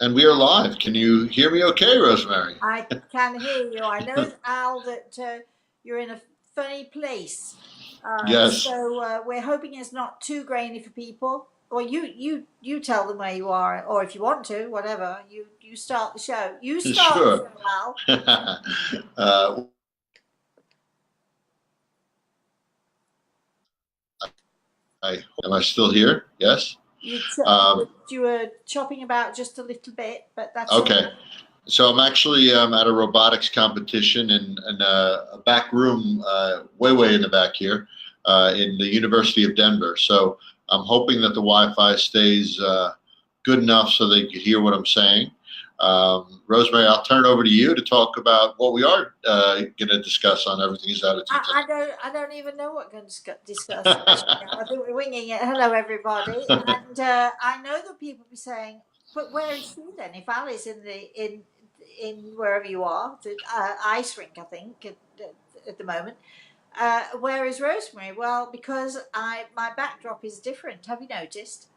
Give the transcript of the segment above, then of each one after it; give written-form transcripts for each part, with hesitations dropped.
And we are live. Can you hear me okay, Rosemary? I can hear you. I know, Al, that you're in a funny place. Yes, We're hoping it's not too grainy for people. Or you tell them where you are, or if you want to, whatever. You start the show. You start the sure. show, Al. Am I still here? Yes. Um, You were chopping about just a little bit, but that's all okay. right. So I'm actually at a robotics competition in a back room, way in the back here, in the University of Denver. So I'm hoping that the Wi-Fi stays good enough so they can hear what I'm saying. Rosemary, I'll turn it over to you to talk about what we are going to discuss on Everything Is Attitude tonight. I don't even know what we're going to discuss. I think we're winging it. Hello, everybody, and I know that people be saying, "But where is she then? If Ali's in wherever you are, the ice rink, I think at the moment. Where is Rosemary? Well, because I my backdrop is different. Have you noticed?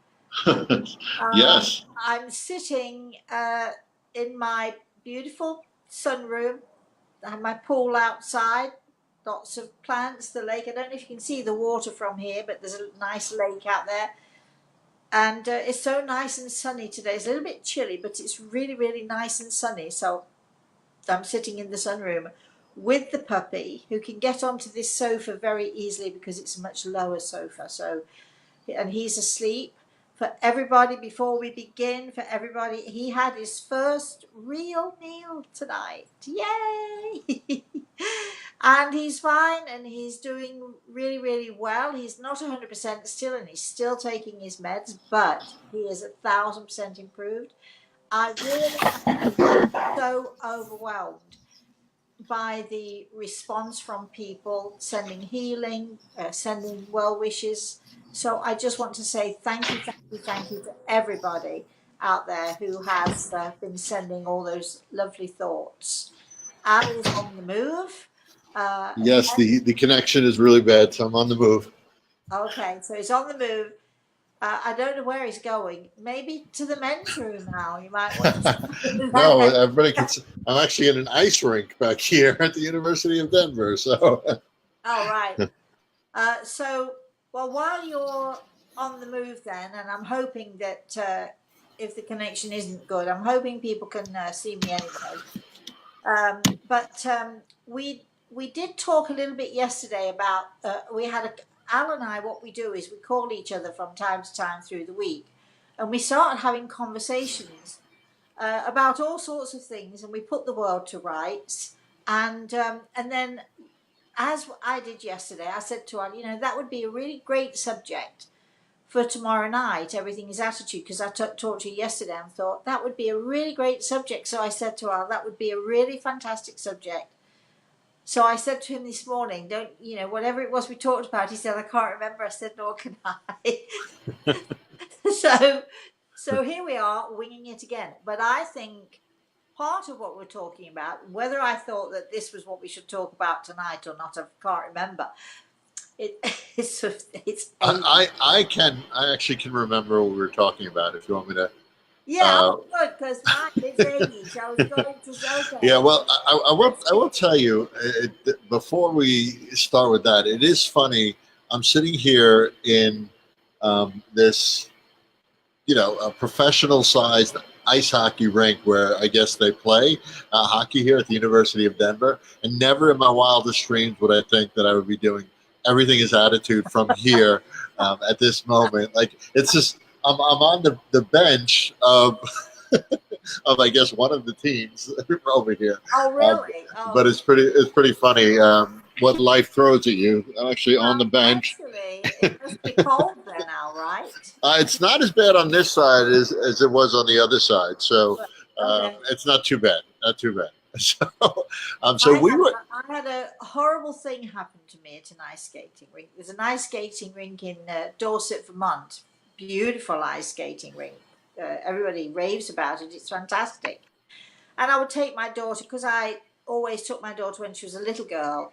Yes. I'm sitting in my beautiful sunroom. I have my pool outside, lots of plants, the lake. I don't know if you can see the water from here, but there's a nice lake out there. And it's so nice and sunny today. It's a little bit chilly, but it's really, really nice and sunny. So I'm sitting in the sunroom with the puppy who can get onto this sofa very easily because it's a much lower sofa. So, and he's asleep. For everybody, before we begin, for everybody, he had his first real meal tonight. Yay! And he's fine and he's doing really, really well. He's not 100% still and he's still taking his meds, but he is 1,000% improved. I really am so overwhelmed by the response from people sending healing, sending well wishes. So I just want to say thank you to everybody out there who has been sending all those lovely thoughts. Ali is on the move. Yes, the connection is really bad, so I'm on the move. Okay, so he's on the move. I don't know where he's going. Maybe to the men's room now. You might want No, to. everybody can. I'm actually in an ice rink back here at the University of Denver. So, All right. So, well, while you're on the move, then, and I'm hoping that if the connection isn't good, I'm hoping people can see me anyway. But we did talk a little bit yesterday about we had Al and I. What we do is we call each other from time to time through the week, and we started having conversations about all sorts of things, and we put the world to rights. And then as I did yesterday, I said to her, you know, that would be a really great subject for tomorrow night. Everything is attitude, because I talked to you yesterday and thought that would be a really great subject. So I said to her, that would be a really fantastic subject. So I said to him this morning, don't, you know, whatever it was we talked about, he said, I can't remember. I said, nor can I. so, so here we are winging it again. But I think part of what we're talking about, whether I thought that this was what we should talk about tonight or not, I can't remember. It, it's age. I actually can remember what we were talking about. If you want me to, Yeah, uh, oh, good, because mine is age. I was going to say, yeah. okay. Well, I will tell you before we start with that. It is funny. I'm sitting here in this, a professional sized ice hockey rink where I guess they play hockey here at the University of Denver. And never in my wildest dreams would I think that I would be doing Everything Is Attitude from here at this moment. Like it's just I'm on the bench of of I guess one of the teams over here. Oh, Um, really? but Oh, it's pretty funny what life throws at you. I'm actually on the well, bench. actually, it must be cold there now, right? It's not as bad on this side as it was on the other side, so Well, okay. it's not too bad. Not too bad. So, so I we had were. I had a horrible thing happen to me at an ice skating rink. There's an ice skating rink in Dorset, Vermont. Beautiful ice skating rink. Everybody raves about it. It's fantastic. And I would take my daughter because I always took my daughter when she was a little girl.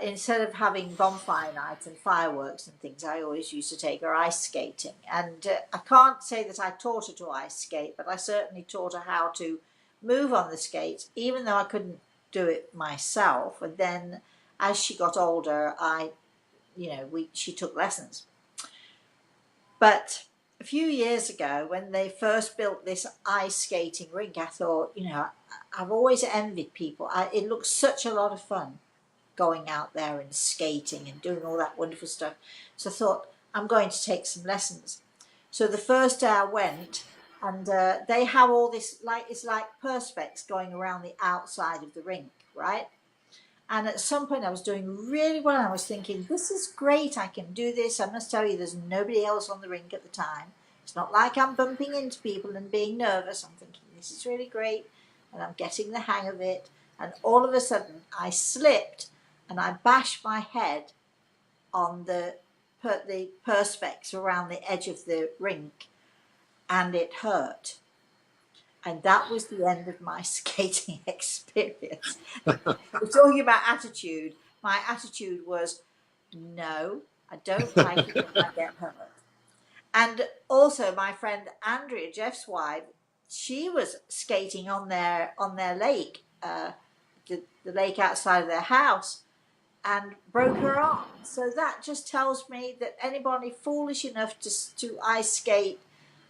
instead of having bonfire nights and fireworks and things, I always used to take her ice skating. And I can't say that I taught her to ice skate, but I certainly taught her how to move on the skates, even though I couldn't do it myself. And then as she got older, she took lessons. But a few years ago, when they first built this ice skating rink, I thought, I've always envied people. It looks such a lot of fun going out there and skating and doing all that wonderful stuff. So I thought, I'm going to take some lessons. So the first day I went, and they have all this, it's like perspex going around the outside of the rink, right? And at some point I was doing really well. I was thinking, this is great, I can do this. I must tell you, there's nobody else on the rink at the time. It's not like I'm bumping into people and being nervous. I'm thinking, this is really great, and I'm getting the hang of it. And all of a sudden I slipped and I bashed my head on the perspex around the edge of the rink, and it hurt. And that was the end of my skating experience. We're talking about attitude. My attitude was, no, I don't like it when I get hurt. And also my friend Andrea, Jeff's wife, she was skating on their lake, the lake outside of their house, and broke her arm. So that just tells me that anybody foolish enough to ice skate,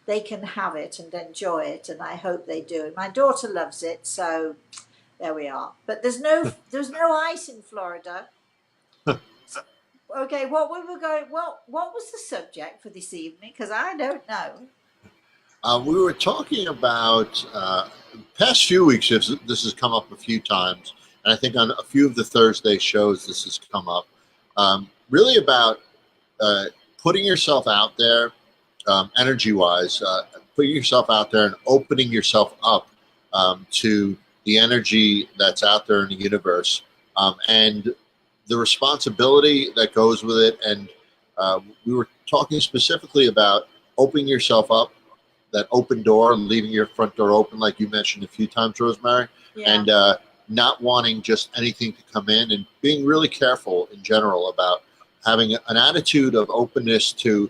they can have it and enjoy it, and I hope they do. And my daughter loves it, so there we are. But there's no ice in Florida. Okay, what was the subject for this evening? Because I don't know. We were talking about past few weeks. This has come up a few times, and I think on a few of the Thursday shows this has come up. Really about putting yourself out there, energy-wise, putting yourself out there and opening yourself up to the energy that's out there in the universe, and the responsibility that goes with it. And we were talking specifically about opening yourself up, that open door, and leaving your front door open, like you mentioned a few times, Rosemary, Yeah. and not wanting just anything to come in, and being really careful in general about having an attitude of openness to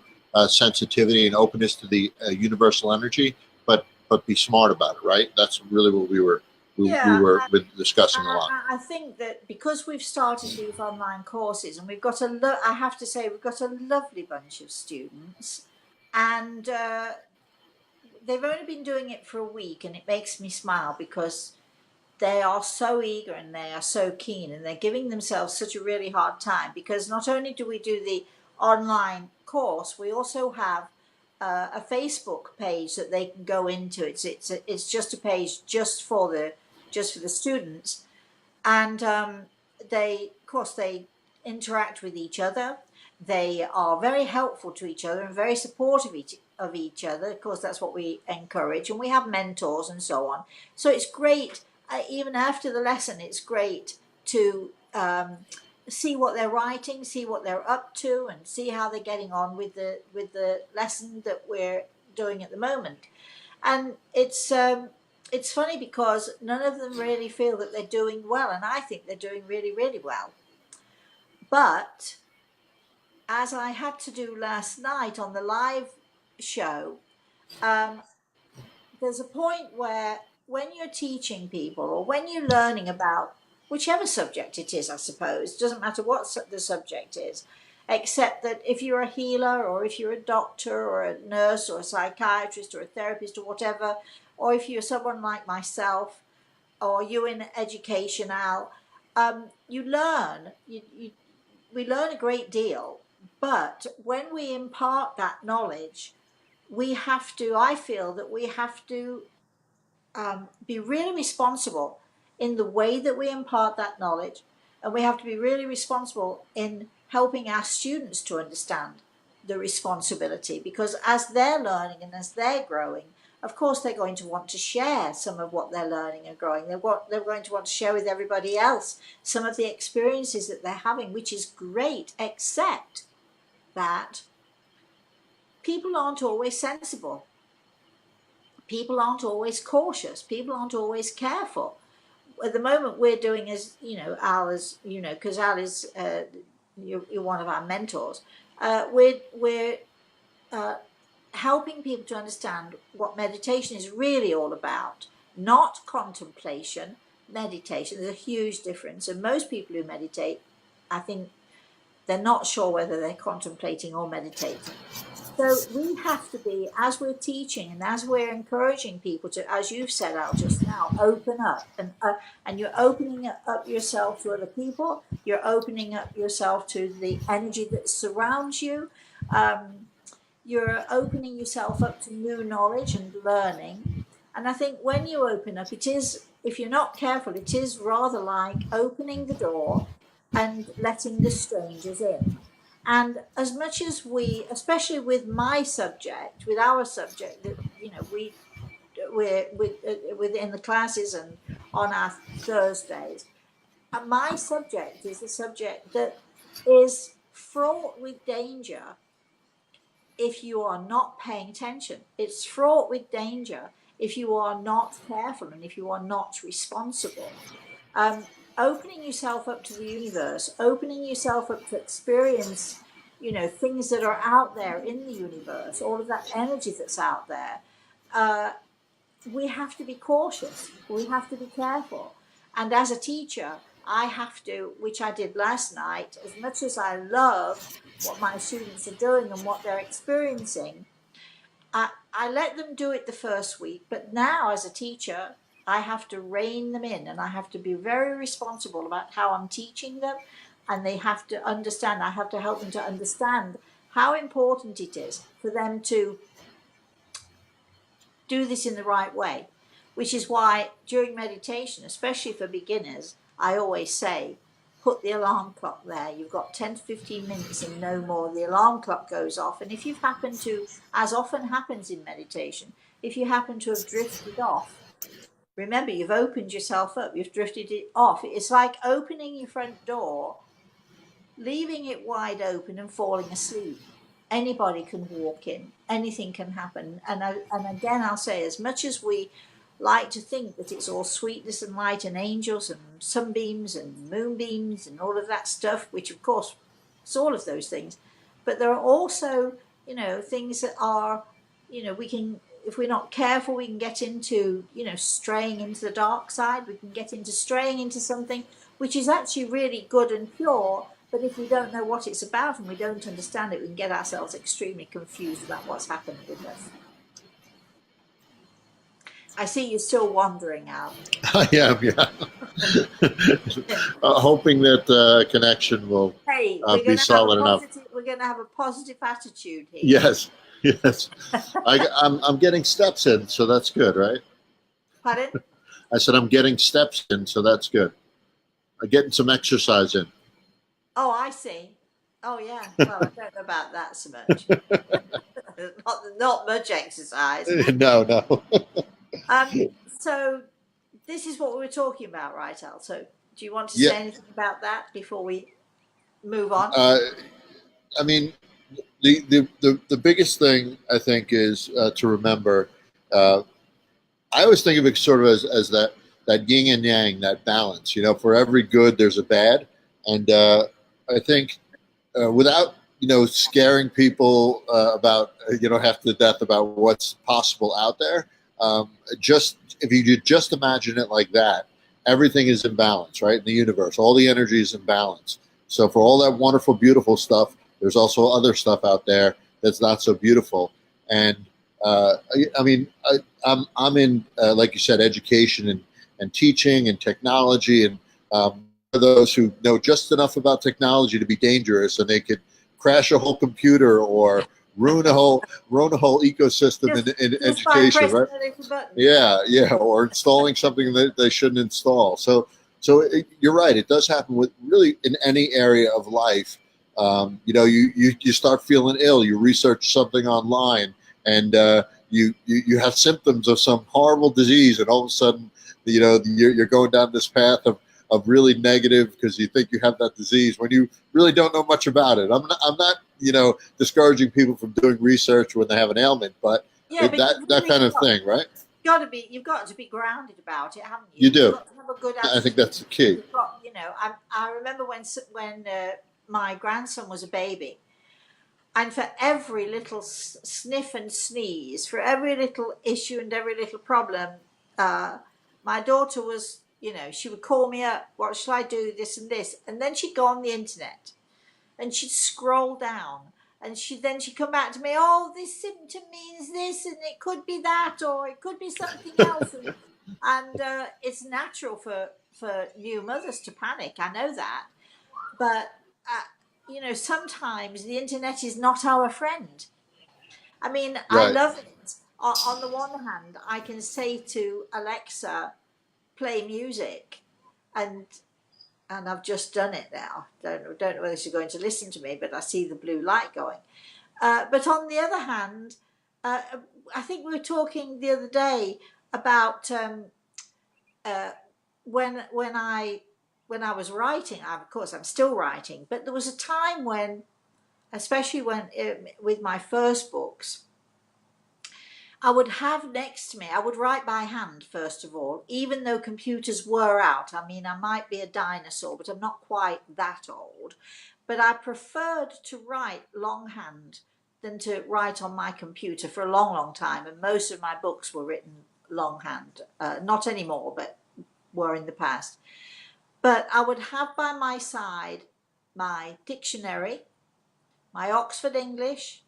sensitivity and openness to the universal energy, but be smart about it, right? That's really what we were been discussing a lot. I think that because we've started these online courses, and we've got I have to say, we've got a lovely bunch of students, and they've only been doing it for a week, and it makes me smile because they are so eager and they are so keen, and they're giving themselves such a really hard time, because not only do we do the online course, we also have a Facebook page that they can go into. It's just a page just for the students, and they interact with each other. They are very helpful to each other and very supportive of each other. Of course, that's what we encourage, and we have mentors and so on. So it's great. Even after the lesson, it's great to see what they're writing, see what they're up to, and see how they're getting on with the lesson that we're doing at the moment. And it's funny because none of them really feel that they're doing well, and I think they're doing really, really well. But as I had to do last night on the live show, there's a point where when you're teaching people, or when you're learning about whichever subject it is, I suppose, doesn't matter what the subject is, except that if you're a healer, or if you're a doctor or a nurse or a psychiatrist or a therapist or whatever, or if you're someone like myself, or you in education, Al, you learn, we learn a great deal, but when we impart that knowledge, I feel that we have to be really responsible in the way that we impart that knowledge, and we have to be really responsible in helping our students to understand the responsibility, because as they're learning and as they're growing, of course they're going to want to share some of what they're learning and growing. They're going to want to share with everybody else some of the experiences that they're having, which is great, except that people aren't always sensible. People aren't always cautious. People aren't always careful. at the moment we're doing is, Al is, because Al is, you're one of our mentors. We're helping people to understand what meditation is really all about, not contemplation. Meditation, there's a huge difference, and most people who meditate, I think, they're not sure whether they're contemplating or meditating. So we have to be, as we're teaching and as we're encouraging people to, as you've said, Al, just now, open up, and you're opening up yourself to other people. You're opening up yourself to the energy that surrounds you. You're opening yourself up to new knowledge and learning. And I think when you open up, it is, if you're not careful, it is rather like opening the door and letting the strangers in. And as much as we, especially with my subject, with our subject, that we're within the classes and on our Thursdays, my subject is a subject that is fraught with danger if you are not paying attention. It's fraught with danger if you are not careful and if you are not responsible. Opening yourself up to the universe, opening yourself up to experience, things that are out there in the universe, all of that energy that's out there. We have to be cautious. We have to be careful. And as a teacher, I have to, which I did last night, as much as I love what my students are doing and what they're experiencing, I let them do it the first week, but now as a teacher, I have to rein them in, and I have to be very responsible about how I'm teaching them, and they have to understand, I have to help them to understand how important it is for them to do this in the right way, which is why during meditation, especially for beginners, I always say, put the alarm clock there. You've got 10 to 15 minutes and no more. The alarm clock goes off. And if you've happened to, as often happens in meditation, if you happen to have drifted off, remember, you've opened yourself up. You've drifted it off. It's like opening your front door, leaving it wide open and falling asleep. Anybody can walk in. Anything can happen. And again, I'll say, as much as we like to think that it's all sweetness and light and angels and sunbeams and moonbeams and all of that stuff, which of course it's all of those things, but there are also, things that are, we can, if we're not careful, we can get into, straying into the dark side. We can get into straying into something which is actually really good and pure, but if we don't know what it's about and we don't understand it, we can get ourselves extremely confused about what's happening with us. I see you're still wandering out. I am, yeah. Hoping that connection will be solid enough. We're going to have a positive attitude here. Yes. I'm getting steps in, so that's good, right? Pardon? I said I'm getting steps in, so that's good. I'm getting some exercise in. Oh, I see. Oh, yeah. Well, I don't know about that so much. not much exercise. No. So this is what we were talking about, right, Al? So do you want to say anything about that before we move on? I mean, the biggest thing I think is to remember. I always think of it sort of as that yin and yang, that balance. For every good, there's a bad, and I think without scaring people about half to death about what's possible out there. Just if you just imagine it like that, everything is in balance, right? In the universe, all the energy is in balance. So for all that wonderful, beautiful stuff, there's also other stuff out there that's not so beautiful. And I'm in, like you said, education and teaching and technology, and for those who know just enough about technology to be dangerous, and they could crash a whole computer or ruin a whole ecosystem in education, right? Yeah, or installing something that they shouldn't install. So you're right. It does happen with really in any area of life. You start feeling ill. You research something online, and you have symptoms of some horrible disease, and all of a sudden, you're going down this path of really negative because you think you have that disease when you really don't know much about it. I'm not discouraging people from doing research when they have an ailment, but that kind of thing, right? you've got to be grounded about it, haven't you? You do. You've got to have a good I think attitude. that's the key. You've got, I remember when my grandson was a baby, and for every little sniff and sneeze, for every little issue and every little problem, my daughter was, she would call me up, what shall I do, this and this, and then she'd go on the internet and she'd scroll down, and she'd come back to me, oh, this symptom means this, and it could be that, or it could be something else. And it's natural for new mothers to panic, I know that, but sometimes the internet is not our friend. I mean, I Right. love it. On the one hand, I can say to Alexa, play music, and I've just done it now. Don't know whether she's going to listen to me, but I see the blue light going. But on the other hand, I think we were talking the other day about when I was writing. Of course, I'm still writing, but there was a time when, especially with my first books, I would have next to me, I would write by hand, first of all, even though computers were out. I mean, I might be a dinosaur, but I'm not quite that old. But I preferred to write longhand than to write on my computer for a long, long time. And most of my books were written longhand. Not anymore, but were in the past. But I would have by my side my dictionary, my Oxford English,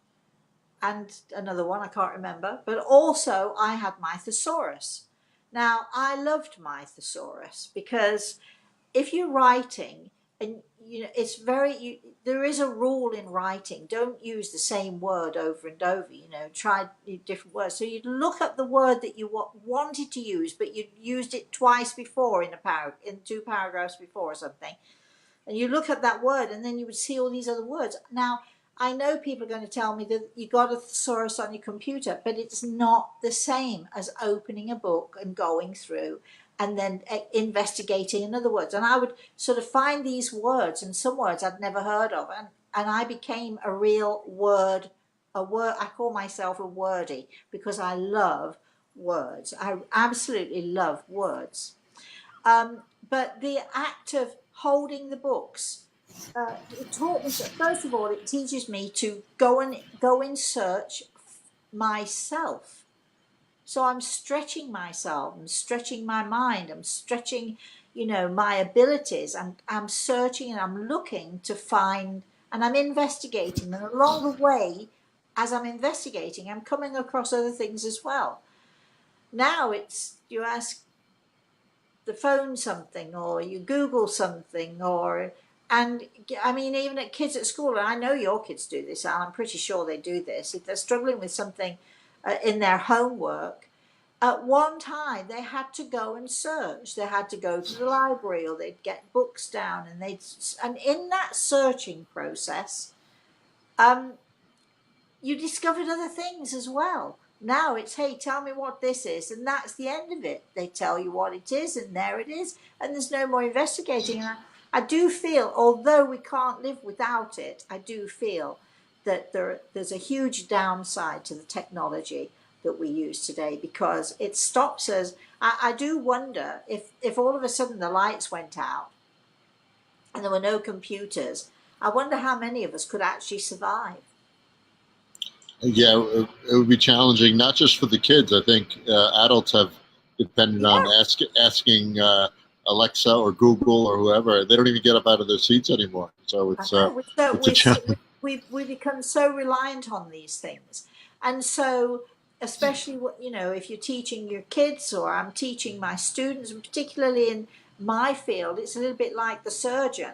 and another one I can't remember, but also I had my thesaurus. Now, I loved my thesaurus because if you're writing, and it's there is a rule in writing, don't use the same word over and over, try different words. So you'd look up the word that you wanted to use, but you'd used it twice before in two paragraphs before or something, and you look at that word, and then you would see all these other words. Now, I know people are going to tell me that you got a thesaurus on your computer, but it's not the same as opening a book and going through and then investigating in other words. And I would sort of find these words, and some words I'd never heard of, and I became a real word. I call myself a wordie because I love words. I absolutely love words. But the act of holding the books, it taught me. First of all, it teaches me to go in search myself. So I'm stretching myself, I'm stretching my mind, I'm stretching, my abilities. I'm searching and I'm looking to find, and I'm investigating. And along the way, as I'm investigating, I'm coming across other things as well. Now it's you ask the phone something, or you Google something, and I mean, even at kids at school, and I know your kids do this, and I'm pretty sure they do this, if they're struggling with something in their homework, at one time they had to go and search. They had to go to the library, or they'd get books down, and in that searching process, you discovered other things as well. Now it's, hey, tell me what this is, and that's the end of it. They tell you what it is, and there it is, and there's no more investigating. And I do feel, although we can't live without it, I do feel that there's a huge downside to the technology that we use today, because it stops us. I do wonder if all of a sudden the lights went out and there were no computers, I wonder how many of us could actually survive. Yeah, it would be challenging, not just for the kids. I think adults have depended on asking Alexa or Google or whoever. They don't even get up out of their seats anymore. So it's a challenge. We become so reliant on these things, and so especially if you're teaching your kids, or I'm teaching my students, and particularly in my field, it's a little bit like the surgeon.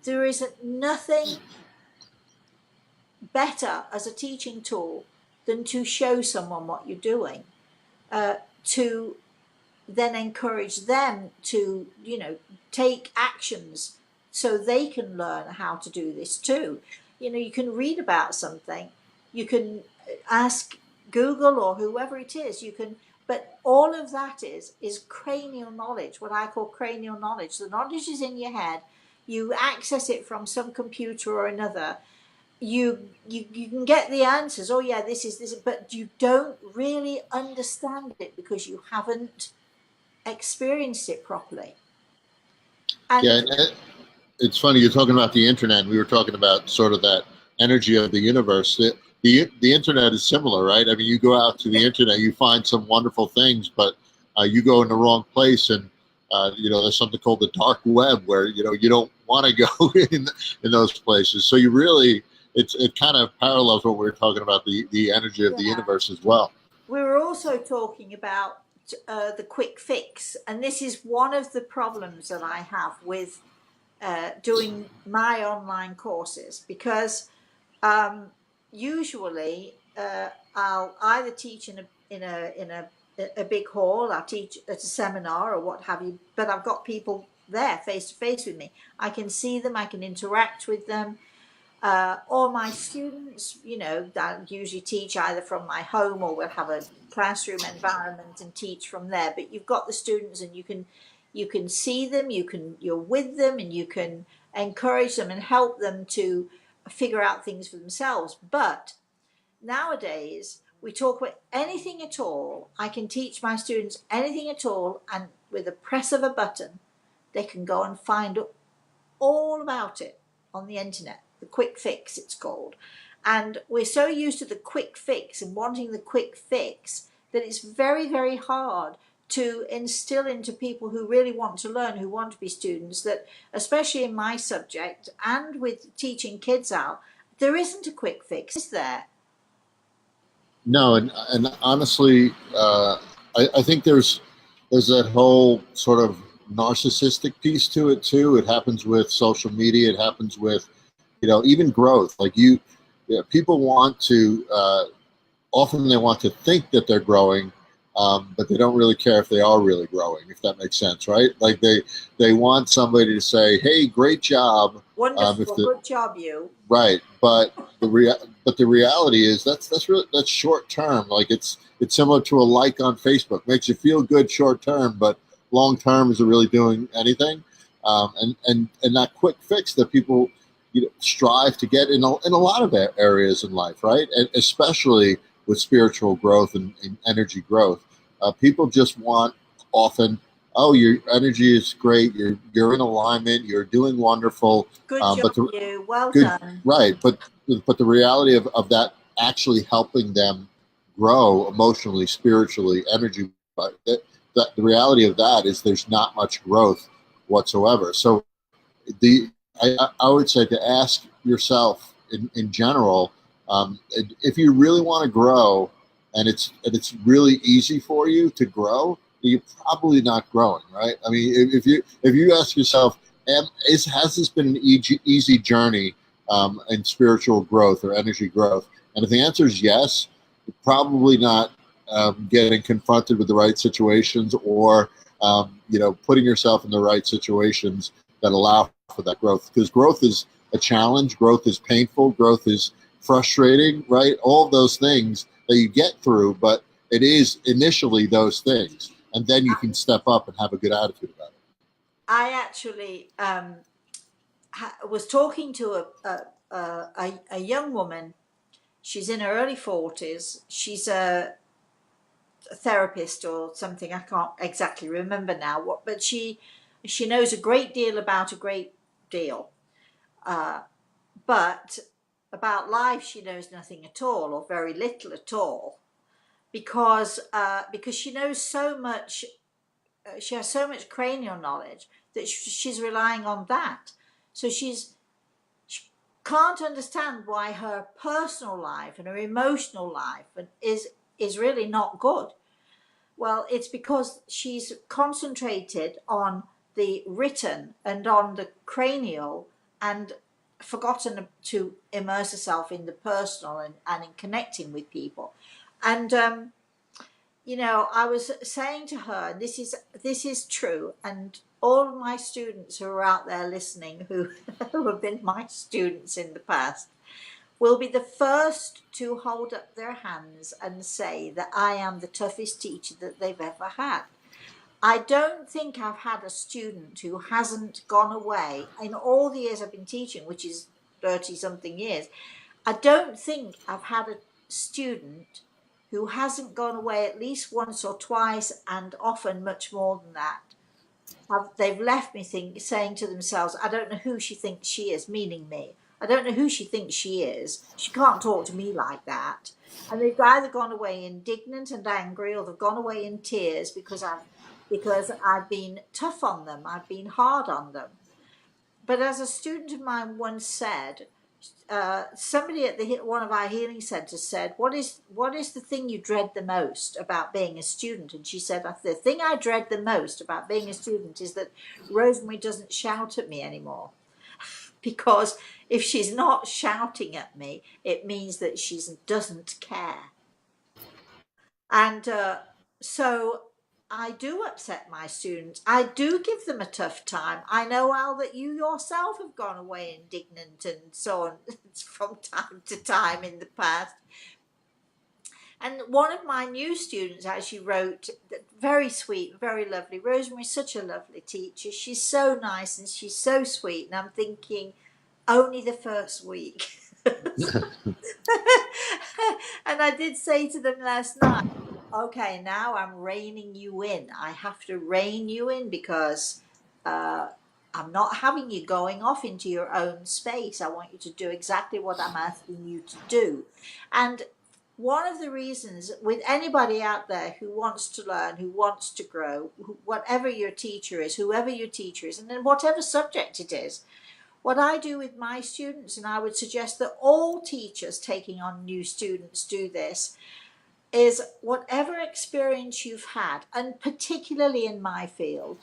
There is nothing better as a teaching tool than to show someone what you're doing, to then encourage them to take actions so they can learn how to do this too. You can read about something, you can ask Google or whoever it is, but all of that is cranial knowledge, what I call cranial knowledge. The knowledge is in your head, you access it from some computer or another. you can get the answers. Oh yeah, this is this, but you don't really understand it because you haven't experienced it properly. Yeah, And and it's funny you're talking about the internet. We were talking about sort of that energy of the universe. The internet is similar, right? I mean, you go out to the internet, you find some wonderful things, but you go in the wrong place, and there's something called the dark web where you don't want to go in those places. So you really, it kind of parallels what we were talking about, the energy of the yeah, universe as well. we were also talking about the quick fix, and this is one of the problems that I have with doing my online courses, because usually I'll either teach in a big hall, I'll teach at a seminar or what have you, but I've got people there face to face with me. I can see them, I can interact with them. Or my students, that usually teach either from my home, or we'll have a classroom environment and teach from there. But you've got the students, and you can see them, you're with them, and you can encourage them and help them to figure out things for themselves. But nowadays we talk about anything at all. I can teach my students anything at all, and with a press of a button they can go and find all about it on the internet. The quick fix, it's called. And we're so used to the quick fix and wanting the quick fix that it's very, very hard to instill into people who really want to learn, who want to be students, that especially in my subject and with teaching kids out, there isn't a quick fix, is there? No, and honestly, I think there's that whole sort of narcissistic piece to it too. It happens with social media. It happens with even growth. Like people want to often they want to think that they're growing, but they don't really care if they are really growing. If that makes sense, right? Like they want somebody to say, "Hey, great job." If Wonderful, the good job, you. Right, but the reality is that's short term. Like it's similar to a like on Facebook. Makes you feel good short term, but long term isn't really doing anything. And that quick fix that people strive to get in a lot of areas in life, right? And especially with spiritual growth and energy growth, people just want often. Oh, your energy is great. You're in alignment. You're doing wonderful. Good But job, the you. Well Good, done. right? But the reality of that actually helping them grow emotionally, spiritually, energy. But the reality of that is there's not much growth whatsoever. So the I would say to ask yourself in general, if you really want to grow, and it's really easy for you to grow, you're probably not growing, right? I mean, if you ask yourself, has this been an easy journey in spiritual growth or energy growth? And if the answer is yes, you're probably not getting confronted with the right situations, or putting yourself in the right situations that allow for that growth. Because growth is a challenge, growth is painful, growth is frustrating, right? All of those things that you get through, but it is initially those things, and then you can step up and have a good attitude about it. I actually was talking to a young woman. She's in her early 40s. She's a therapist or something. I can't exactly remember now what, but she knows a great deal about a great deal. Uh, but about life, she knows nothing at all, or very little at all, because she knows so much. She has so much cranial knowledge that she's relying on that. So she can't understand why her personal life and her emotional life is really not good. Well, it's because she's concentrated on the written and on the cranial, and forgotten to immerse herself in the personal, and in connecting with people. And I was saying to her, this is true, and all of my students who are out there listening, who who have been my students in the past, will be the first to hold up their hands and say that I am the toughest teacher that they've ever had. I don't think I've had a student who hasn't gone away in all the years I've been teaching, which is 30 something years. I don't think I've had a student who hasn't gone away at least once or twice, and often much more than that. They've left me saying to themselves, I don't know who she thinks she is, meaning me. I don't know who she thinks she is. She can't talk to me like that. And they've either gone away indignant and angry, or they've gone away in tears because I've been tough on them. I've been hard on them. But as a student of mine once said, somebody at one of our healing centres said, what is the thing you dread the most about being a student? And she said, the thing I dread the most about being a student is that Rosemary doesn't shout at me anymore. Because if she's not shouting at me, it means that she doesn't care. And so I do upset my students. I do give them a tough time. I know, Al, that you yourself have gone away indignant and so on from time to time in the past. And one of my new students actually wrote, very sweet, very lovely. Rosemary's such a lovely teacher. She's so nice and she's so sweet. And I'm thinking, only the first week. And I did say to them last night, okay, now I'm reining you in. I have to rein you in because I'm not having you going off into your own space. I want you to do exactly what I'm asking you to do. And one of the reasons with anybody out there who wants to learn, who wants to grow, whatever your teacher is, whoever your teacher is, and then whatever subject it is, what I do with my students, and I would suggest that all teachers taking on new students do this, is whatever experience you've had, and particularly in my field,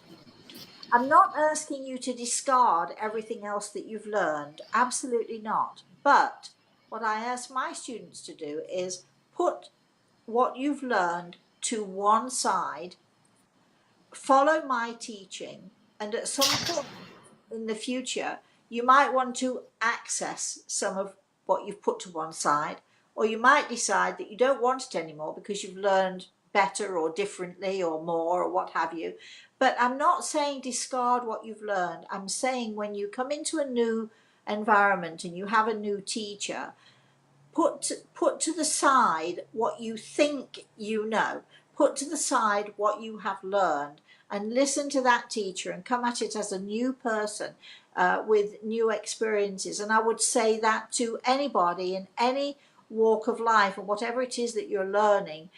I'm not asking you to discard everything else that you've learned. Absolutely not. But what I ask my students to do is put what you've learned to one side, follow my teaching, and at some point in the future, you might want to access some of what you've put to one side, or you might decide that you don't want it anymore because you've learned better or differently or more or what have you. But I'm not saying discard what you've learned. I'm saying when you come into a new environment and you have a new teacher, put to the side what you think you know. Put to the side what you have learned and listen to that teacher and come at it as a new person with new experiences. And I would say that to anybody in any walk of life, and whatever it is that you're learning,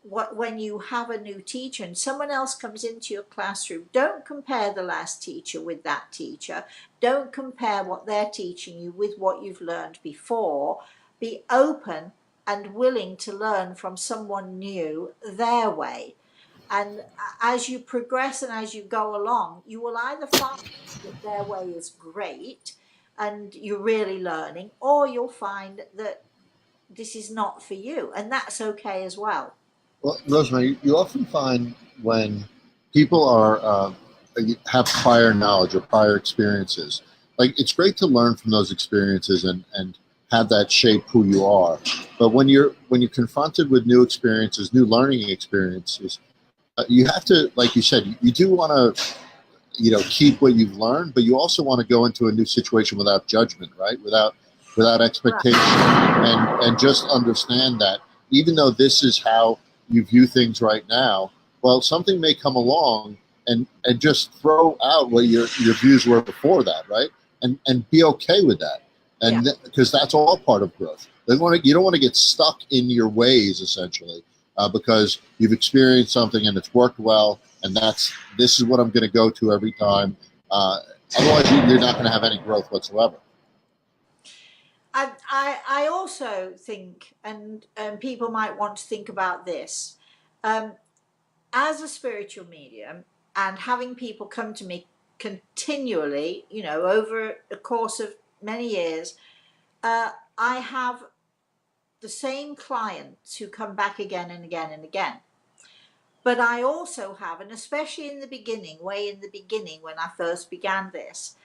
when you have a new teacher and someone else comes into your classroom, don't compare the last teacher with that teacher. Don't compare what they're teaching you with what you've learned before. Be open and willing to learn from someone new their way. And as you progress and as you go along, you will either find that their way is great and you're really learning, or you'll find that this is not for you, and that's okay as well. Well, Rosemary, you often find when people are have prior knowledge or prior experiences, like it's great to learn from those experiences and have that shape who you are. But when you're confronted with new experiences, new learning experiences, you have to, like you said, you do want to keep what you've learned, but you also want to go into a new situation without judgment, right? Without expectation, and just understand that even though this is how you view things right now, well, something may come along and just throw out what your views were before that, right? And be okay with that, and because that's all part of growth. You don't want to get stuck in your ways, essentially, because you've experienced something and it's worked well, and this is what I'm going to go to every time. Otherwise, you're not going to have any growth whatsoever. I also think, and people might want to think about this, as a spiritual medium and having people come to me continually, over the course of many years, I have the same clients who come back again and again and again. But I also have, and especially in the beginning, way in the beginning when I first began this,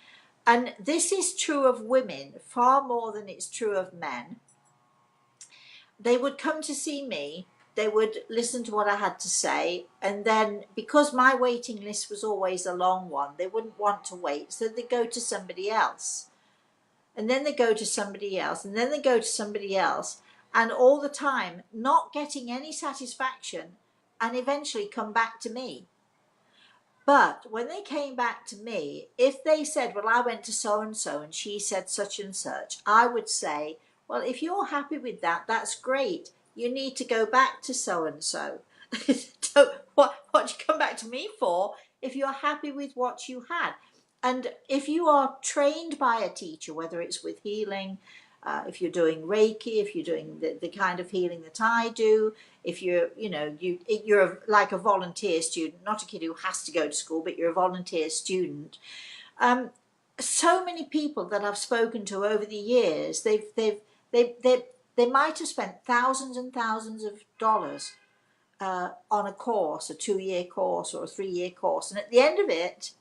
and this is true of women far more than it's true of men, they would come to see me, they would listen to what I had to say, and then because my waiting list was always a long one, they wouldn't want to wait, so they'd go to somebody else. and then they go to somebody else, and then they go to somebody else, and all the time not getting any satisfaction, and eventually come back to me. But when they came back to me, if they said, well, I went to so and she said such and such, I would say, well, if you're happy with that, that's great. You need to go back to so and so. What do you come back to me for if you're happy with what you had? And if you are trained by a teacher, whether it's with healing, if you're doing Reiki, if you're doing the kind of healing that I do, if you're, you're like a volunteer student, not a kid who has to go to school, but you're a volunteer student. So many people that I've spoken to over the years, they might have spent thousands and thousands of dollars on a course, a 2-year course or a 3-year course, and at the end of it,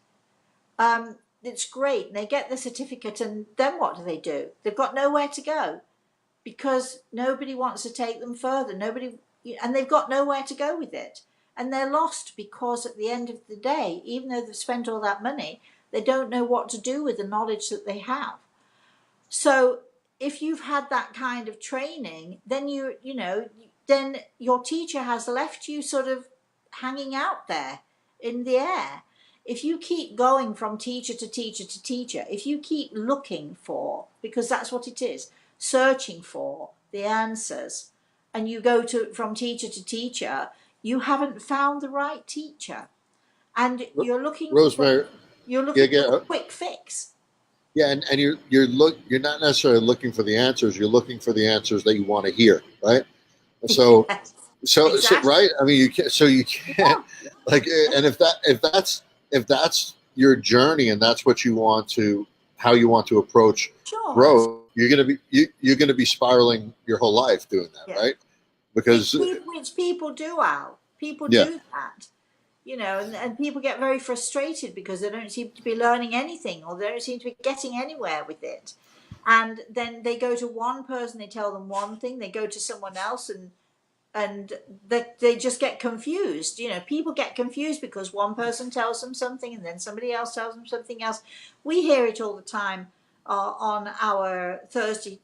it's great, and they get the certificate, and then what do? They've got nowhere to go because nobody wants to take them further. And they've got nowhere to go with it, and they're lost because at the end of the day, even though they've spent all that money, they don't know what to do with the knowledge that they have. So if you've had that kind of training, then then your teacher has left you sort of hanging out there in the air. If you keep going from teacher to teacher to teacher, if you keep looking for, because that's what it is, searching for the answers, and you go from teacher to teacher, you haven't found the right teacher, and you're looking Rosemary, for a quick fix. Yeah, and you're not necessarily looking for the answers. You're looking for the answers that you want to hear, right? So Yes, so exactly. right. I mean, you can't like, and if that's your journey and that's what you want to, how you want to approach Sure. growth, you're gonna be spiraling your whole life doing that, Yeah. right? Because which people do, Al. People yeah, do that, and people get very frustrated because they don't seem to be learning anything, or they don't seem to be getting anywhere with it. And then they go to one person, they tell them one thing, they go to someone else, and they just get confused. People get confused because one person tells them something and then somebody else tells them something else. We hear it all the time on our Thursday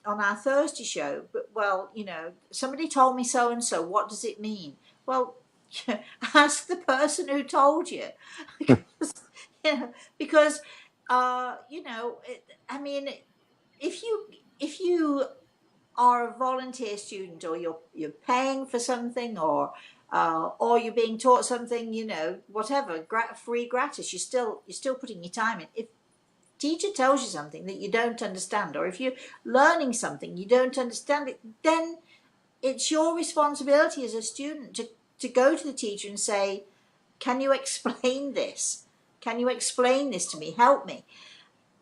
show. But well, somebody told me so and so. What does it mean? Well, ask the person who told you, because I mean, if you are a volunteer student, or you're paying for something, or you're being taught something, whatever, free, gratis, you're still putting your time in. If teacher tells you something that you don't understand, or if you're learning something you don't understand it, then it's your responsibility as a student to go to the teacher and say, can you explain this? Can you explain this to me? Help me.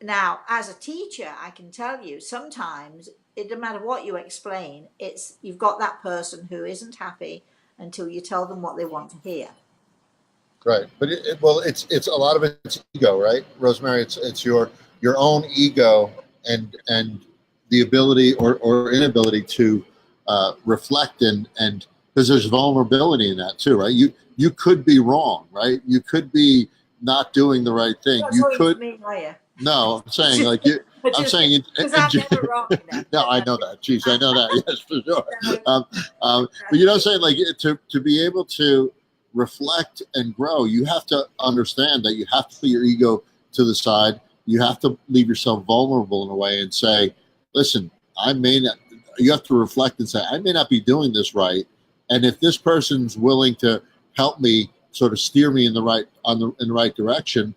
Now, as a teacher, I can tell you sometimes it doesn't matter what you explain, you've got that person who isn't happy until you tell them what they want to hear. right. But it's a lot of it's ego, right, Rosemary? It's your own ego and the ability or inability to reflect and because there's vulnerability in that too, right? You could be wrong, right? You could be not doing the right thing. Not You talking could. to me, are you? No, I'm saying like you. I'm saying because I'm never wrong. no, I know that. Jeez, I know that. Yes, for sure. No. But I'm saying like to be able to reflect and grow, you have to understand that you have to put your ego to the side. You have to leave yourself vulnerable in a way and say, listen, I may not. You have to reflect and say, I may not be doing this right, and if this person's willing to help me, sort of steer me in the right direction,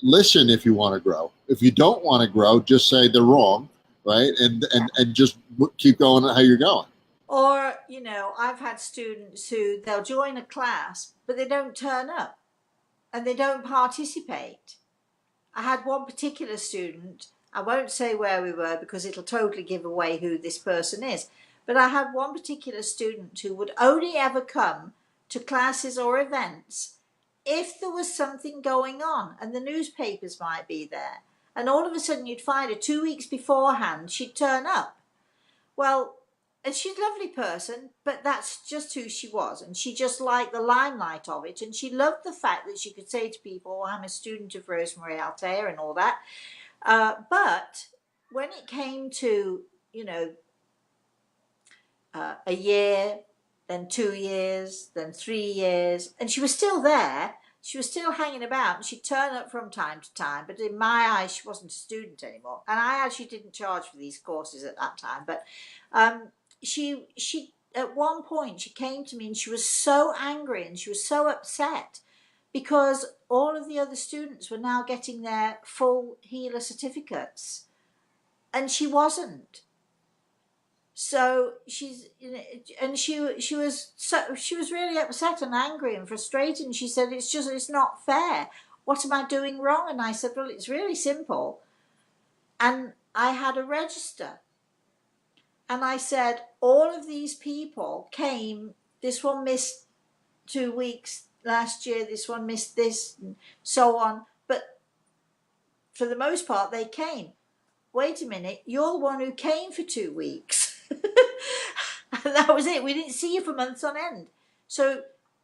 listen. If you want to grow, if you don't want to grow, just say they're wrong, right? And just keep going how you're going. Or, I've had students who they'll join a class, but they don't turn up and they don't participate. I had one particular student, I won't say where we were because it'll totally give away who this person is, but I had one particular student who would only ever come to classes or events if there was something going on, and the newspapers might be there. And all of a sudden you'd find her 2 weeks beforehand, she'd turn up. Well, and she's a lovely person, but that's just who she was. And she just liked the limelight of it. And she loved the fact that she could say to people, oh, I'm a student of Rosemary Altea and all that. But when it came to, you know, a year, then 2 years, then 3 years, and she was still there. She was still hanging about, and she'd turn up from time to time. But in my eyes, she wasn't a student anymore. And I actually didn't charge for these courses at that time. But she at one point she came to me and she was so angry and she was so upset because all of the other students were now getting their full healer certificates, and she wasn't. So she's, you know, and she was really upset and angry and frustrated. And she said, it's not fair. What am I doing wrong?" And I said, "Well, it's really simple." And I had a register, and I said, all of these people came. This one missed 2 weeks last year. This one missed this, and so on. But for the most part, they came. Wait a minute, you're the one who came for 2 weeks. And that was it. We didn't see you for months on end. So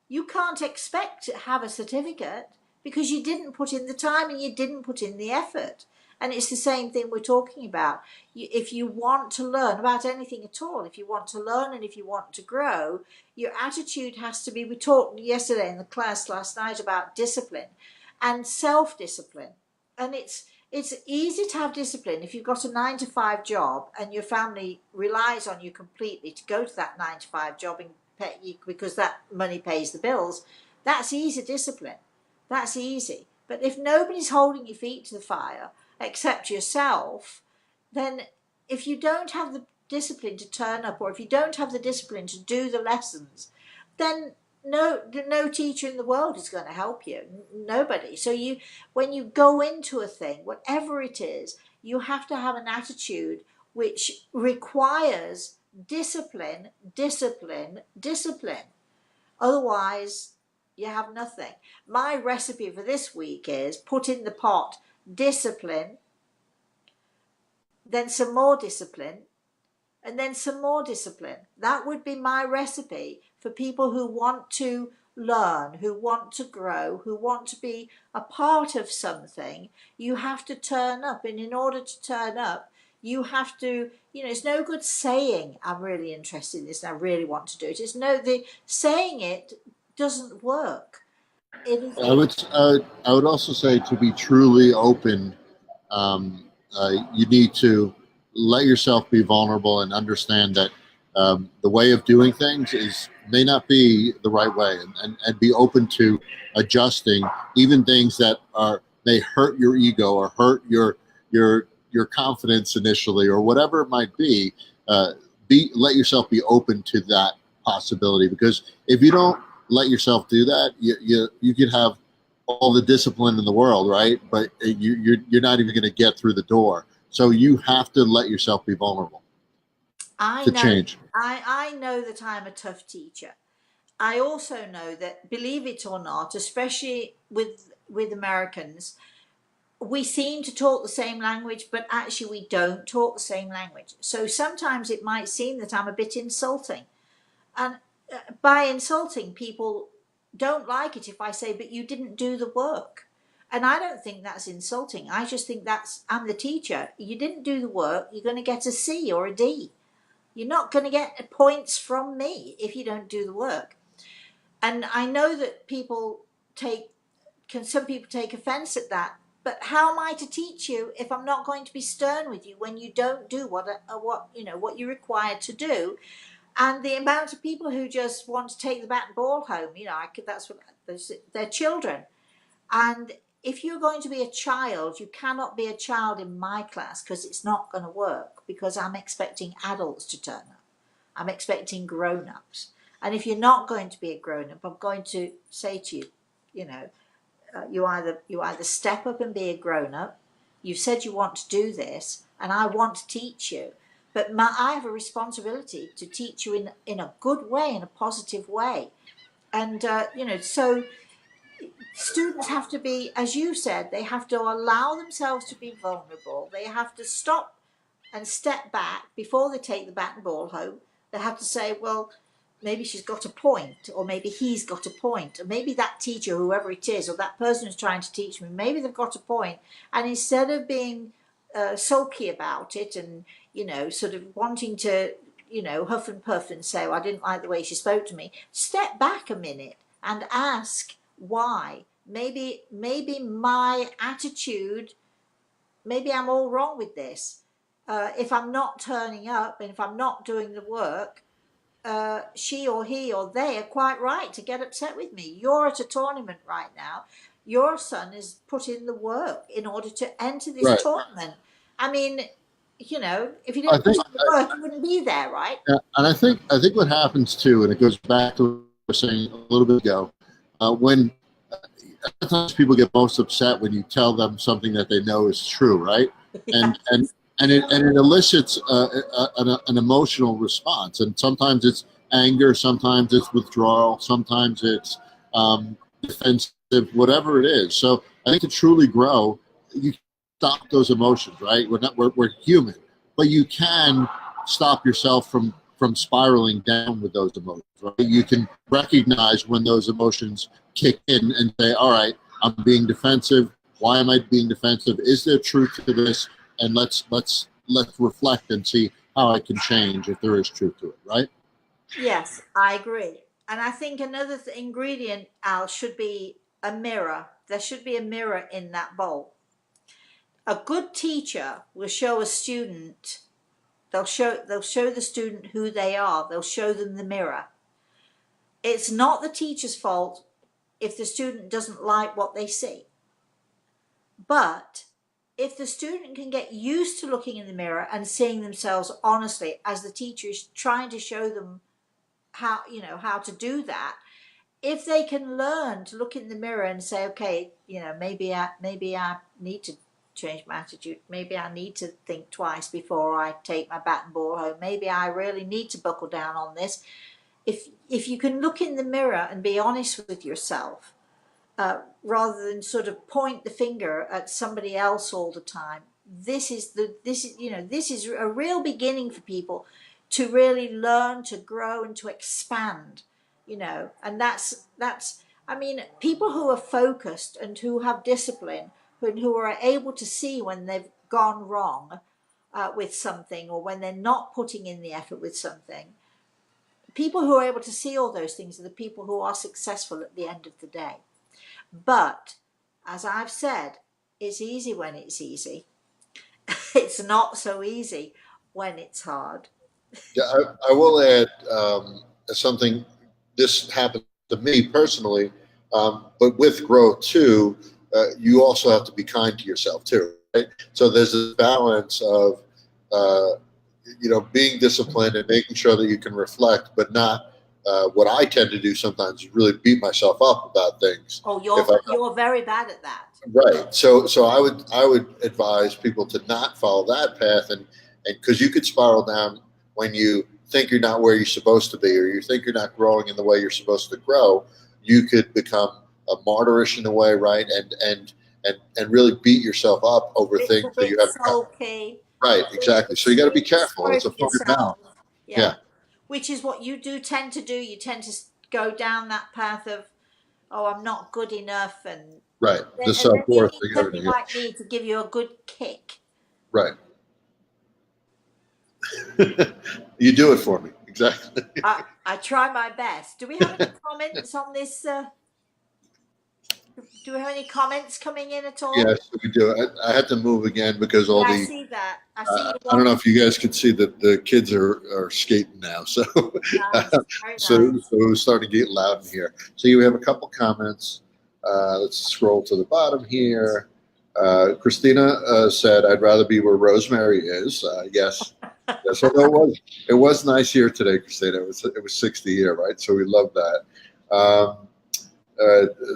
you can't expect to have a certificate because you didn't put in the time and you didn't put in the effort. And it's the same thing we're talking about. If you want to learn about anything at all, if you want to learn and if you want to grow, your attitude has to be, we talked yesterday in the class last night about discipline and self-discipline. And it's easy to have discipline if you've got a 9 to 5 job and your family relies on you completely to go to that 9 to 5 job and pay you because that money pays the bills. That's easy discipline. That's easy. But if nobody's holding your feet to the fire except yourself, then if you don't have the discipline to turn up, or if you don't have the discipline to do the lessons, then no teacher in the world is going to help you. Nobody. So when you go into a thing, whatever it is, you have to have an attitude which requires discipline, discipline, discipline. Otherwise, you have nothing. My recipe for this week is put in the pot discipline, then some more discipline, and then some more discipline. That would be my recipe for people who want to learn, who want to grow, who want to be a part of something. You have to turn up, and in order to turn up, you have to, it's no good saying, "I'm really interested in this and I really want to do it." The saying it doesn't work. I would also say, to be truly open, you need to let yourself be vulnerable and understand that the way of doing things may not be the right way, and be open to adjusting even things that may hurt your ego or hurt your confidence initially, or whatever it might be. Let yourself be open to that possibility, because if you don't let yourself do that, you could have all the discipline in the world, right? But you're not even going to get through the door. So you have to let yourself be vulnerable to change. I know that I'm a tough teacher. I also know that, believe it or not, especially with Americans, we seem to talk the same language, but actually we don't talk the same language. So sometimes it might seem that I'm a bit insulting. And by insulting, people don't like it if I say, "But you didn't do the work." And I don't think that's insulting. I just think I'm the teacher. You didn't do the work, you're going to get a C or a D. You're not going to get points from me if you don't do the work. And I know that some people take offense at that. But how am I to teach you if I'm not going to be stern with you when you don't do what you're required to do? And the amount of people who just want to take the bat and ball home, they're children. And if you're going to be a child, you cannot be a child in my class, because it's not going to work, because I'm expecting adults to turn up. I'm expecting grown-ups. And if you're not going to be a grown-up, I'm going to say to you, you either step up and be a grown-up. You've said you want to do this, and I want to teach you. But I have a responsibility to teach you in a good way, in a positive way. And, so students have to be, as you said, they have to allow themselves to be vulnerable. They have to stop and step back before they take the bat and ball home. They have to say, well, maybe she's got a point, or maybe he's got a point, or maybe that teacher, whoever it is, or that person who's trying to teach me, maybe they've got a point. And instead of being sulky about it, and sort of wanting to huff and puff and say, oh, I didn't like the way she spoke to me, step back a minute and ask why. Maybe my attitude, maybe I'm all wrong with this. If I'm not turning up and if I'm not doing the work, she or he or they are quite right to get upset with me. You're at a tournament right now. Your son has put in the work in order to enter this Right. tournament. I mean, if you I didn't put think, in the work, you wouldn't be there, right? yeah, and I think what happens too, and it goes back to what I was saying a little bit ago, when sometimes people get most upset when you tell them something that they know is true, right? Yeah. And it elicits an emotional response, and sometimes it's anger, sometimes it's withdrawal, sometimes it's defensive, whatever it is. So I think to truly grow, you stop those emotions, right? We're human, but you can stop yourself from spiraling down with those emotions, right? You can recognize when those emotions kick in and say, all right, I'm being defensive. Why am I being defensive? Is there truth to this? And let's reflect and see how I can change if there is truth to it, right? Yes, I agree. And I think another ingredient, Al, should be a mirror. There should be a mirror in that bowl. A good teacher will show a student, they'll show the student who they are. They'll show them the mirror. It's not the teacher's fault if the student doesn't like what they see. But if the student can get used to looking in the mirror and seeing themselves honestly as the teacher is trying to show them how to do that, if they can learn to look in the mirror and say, okay, maybe I need to change my attitude, maybe I need to think twice before I take my bat and ball home, maybe I really need to buckle down on this. If you can look in the mirror and be honest with yourself, rather than sort of point the finger at somebody else all the time, this is a real beginning for people to really learn, to grow, and to expand. And that's I mean, people who are focused and who have discipline and who are able to see when they've gone wrong with something, or when they're not putting in the effort with something. People who are able to see all those things are the people who are successful at the end of the day. But as I've said, it's easy when it's easy. It's not so easy when it's hard. Yeah, I will add something. This happened to me personally, but with growth too, you also have to be kind to yourself too, right? So there's a balance of being disciplined and making sure that you can reflect, but not what I tend to do sometimes is really beat myself up about things. Oh, If you're very bad at that. Right. So I would advise people to not follow that path, and because you could spiral down when you think you're not where you're supposed to be, or you think you're not growing in the way you're supposed to grow. You could become a martyrish in a way, right? And really beat yourself up over It's things a that you bit have. sulky. Right. Exactly. So you got to be careful. Sorry It's a for fine balance. yourself. Yeah. Yeah. Which is what you do tend to do. You tend to go down that path of, oh, I'm not good enough, and Right. then, The and self then you worth need thing, somebody everything. Yeah. like me to give you a good kick. Right. You do it for me. Exactly. I try my best. Do we have any comments on this? Do we have any comments coming in at all? Yes, we do. I had to move again because all Yeah, I the see that. I see you. I don't know if you guys can see that the kids are skating now. So Nice. Very so nice. it's starting to get loud in here. So you have a couple comments. Let's scroll to the bottom here. Christina said, "I'd rather be where Rosemary is." Yes, yes. Although it was nice here today, Christina. It was 60 here, right? So we love that.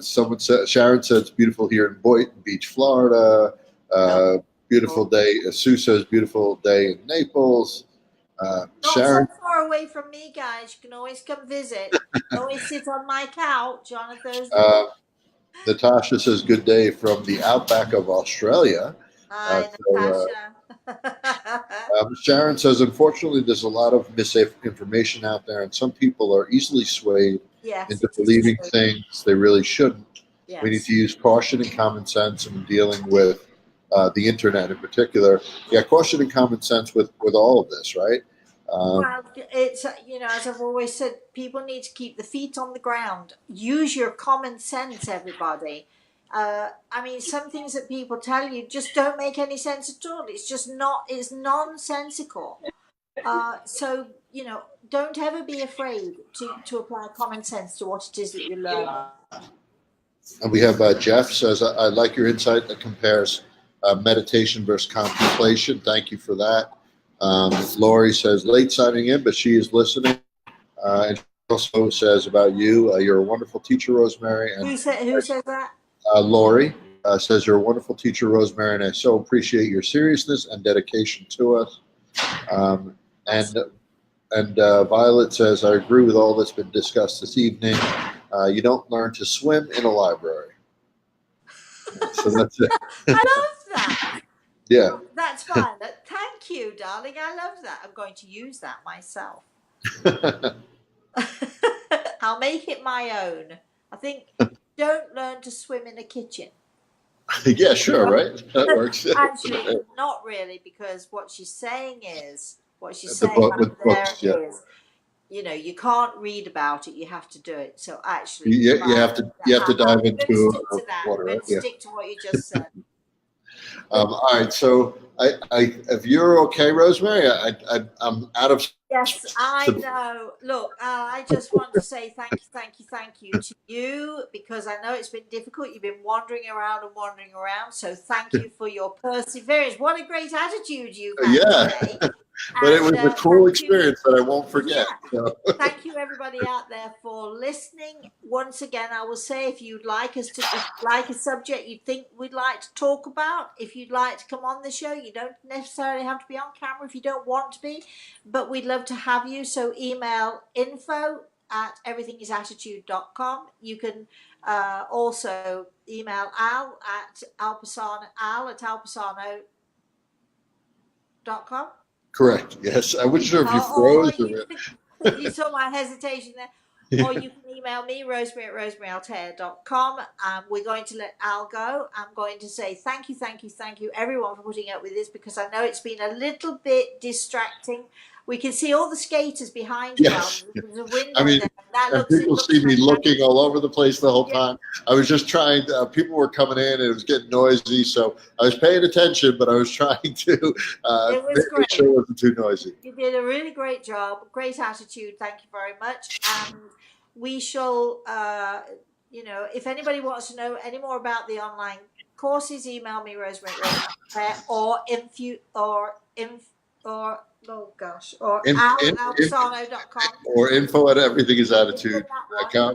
Someone said, Sharon said, it's beautiful here in Boynton Beach, Florida. Beautiful day. Sue says, beautiful day in Naples. Not Sharon. so far away from me, guys. You can always come visit. Always sit on my couch on a Thursday. Natasha says, good day from the outback of Australia. Hi, So, Natasha. Sharon says, unfortunately, there's a lot of misinformation out there, and some people are easily swayed Yes, into it is believing true. things they really shouldn't. We need Yes. to use caution and common sense in dealing with the internet in particular. Yeah, caution and common sense with all of this, right? Well, it's as I've always said, people need to keep the feet on the ground. Use your common sense, everybody. I mean, some things that people tell you just don't make any sense at all. It's just not. It's nonsensical. So don't ever be afraid to apply common sense to what it is that you're learning. And we have Jeff says, I like your insight that compares meditation versus contemplation. Thank you for that. Lori says, late signing in, but she is listening. And she also says about you, you're a wonderful teacher, Rosemary. And Who says that? Lori says, you're a wonderful teacher, Rosemary, and I so appreciate your seriousness and dedication to us. And Violet says, I agree with all that's been discussed this evening. You don't learn to swim in a library. So that's it. I love that. Yeah. That's fine. Thank you, darling. I love that. I'm going to use that myself. I'll make it my own. I think don't learn to swim in a kitchen. Yeah, sure, right? That works. Actually, not really, because what she's saying is, you can't read about it, you have to do it. So actually, you have to dive into water. Right? Stick to what you just said. All right, so if you're okay, Rosemary, I'm out of. Yes, I know. Look, I just want to say thank you to you, because I know it's been difficult. You've been wandering around. So thank you for your perseverance. What a great attitude you've had today. But it was a cool experience that I won't forget. Yeah. So. Thank you, everybody out there, for listening. Once again, I will say, if you'd like us to, like a subject you think we'd like to talk about, if you'd like to come on the show, you don't necessarily have to be on camera if you don't want to be, but we'd love to have you. So email info@everythingisattitude.com. You can also email Al at alpasano.com. Correct. Yes. I wasn't sure if you froze. You saw my hesitation there. Or you can email me, Rosemary at rosemaryantaltair.com. We're going to let Al go. I'm going to say thank you, everyone, for putting up with this, because I know it's been a little bit distracting. We can see all the skaters behind you. Yes. There's a window I mean, there. People see me looking all over the place the whole time. I was just trying. People were coming in, and it was getting noisy, so I was paying attention, but I was trying to make sure it wasn't too noisy. You did a really great job. Great attitude. Thank you very much. And we shall, if anybody wants to know any more about the online courses, email me, Rosemary, or al@everythingisattitude.com. Or info@everythingisattitude.com.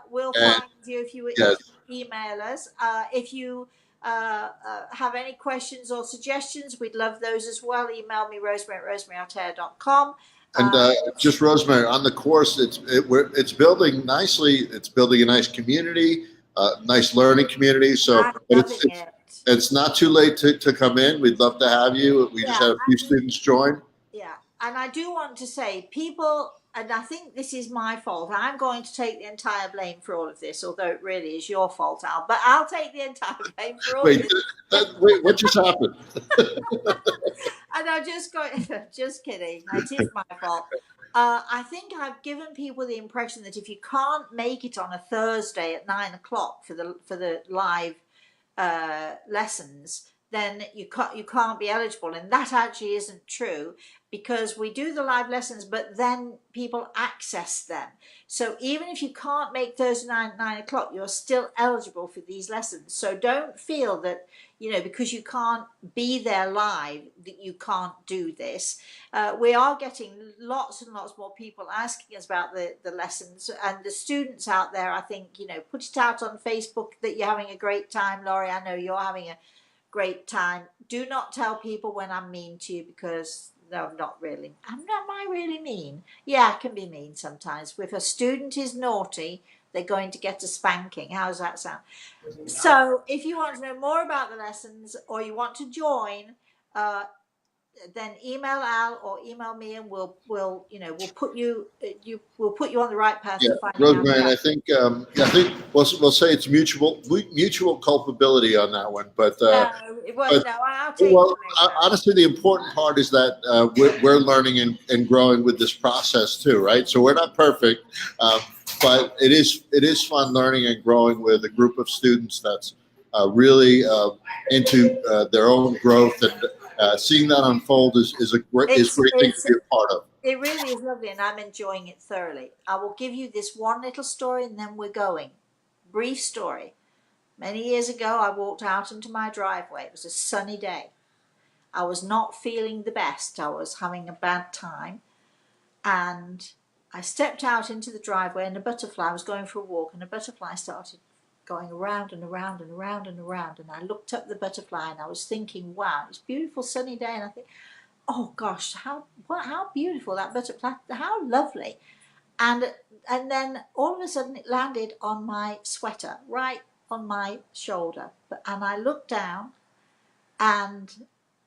We'll find you if you email us. If you have any questions or suggestions, we'd love those as well. Email me, Rosemary at rosemaryantaltair.com. And just Rosemary, on the course, it's building nicely. It's building a nice community, nice learning community. So it's not too late to come in. We'd love to have you. We just had a few students join. Yeah, and I do want to say, people, and I think this is my fault, I'm going to take the entire blame for all of this, although it really is your fault, Al, but I'll take the entire blame for all of this. Wait, what just happened? And I'm just kidding. It is my fault. I think I've given people the impression that if you can't make it on a Thursday at 9:00 for the live lessons, then you can't be eligible, and that actually isn't true, because we do the live lessons, but then people access them. So even if you can't make Thursday night at 9:00, you're still eligible for these lessons. So don't feel that because you can't be there live that you can't do this. We are getting lots and lots more people asking us about the lessons, and the students out there, I think, put it out on Facebook that you're having a great time. Laurie, I know you're having a great time. Do not tell people when I'm mean to you, because no, I'm not really. Am I really mean? Yeah, I can be mean sometimes. If a student is naughty, they're going to get a spanking. How does that sound? So if you want to know more about the lessons, or you want to join, then email Al or email me, and we'll put you we'll put you on the right path Yeah, to finding out Rosemary, and about. I think we'll say it's mutual culpability on that one. No, it won't. But No, I'll take the well, blame for it. honestly, the important part is that we're learning and growing with this process too, right? So we're not perfect, but it is fun learning and growing with a group of students that's really into their own growth, and seeing that unfold is great thing to It's be a part of. it really is lovely, and I'm enjoying it thoroughly. I will give you this one little story, and then we're going. Brief story. Many years ago, I walked out into my driveway. It was a sunny day. I was not feeling the best. I was having a bad time. And I stepped out into the driveway, and a butterfly, I was going for a walk, and a butterfly started going around and around and around and around. And I looked up the butterfly, and I was thinking, wow, it's a beautiful sunny day. And I think, oh gosh, how beautiful that butterfly, how lovely. And then all of a sudden it landed on my sweater, right on my shoulder. And I looked down, and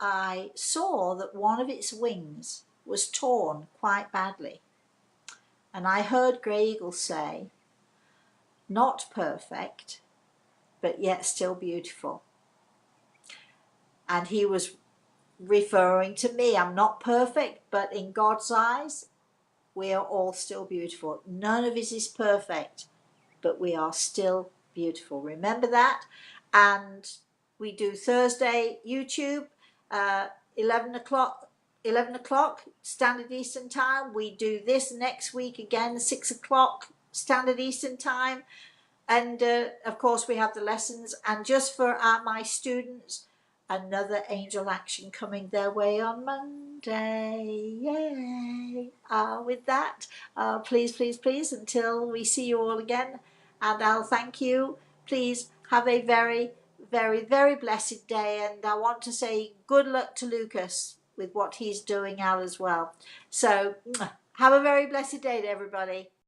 I saw that one of its wings was torn quite badly. And I heard Grey Eagle say, not perfect, but yet still beautiful. And he was referring to me. I'm not perfect, but in God's eyes, we are all still beautiful. None of us is perfect, but we are still beautiful. Remember that. And we do Thursday YouTube, 11 o'clock Standard Eastern Time. We do this next week again, 6 o'clock Standard Eastern Time. And of course we have the lessons. And just for my students, another angel action coming their way on Monday. Yay! With that, please, please, please, until we see you all again, and I'll thank you. Please have a very, very, very blessed day. And I want to say good luck to Lucas with what he's doing, Al, as well. So have a very blessed day to everybody.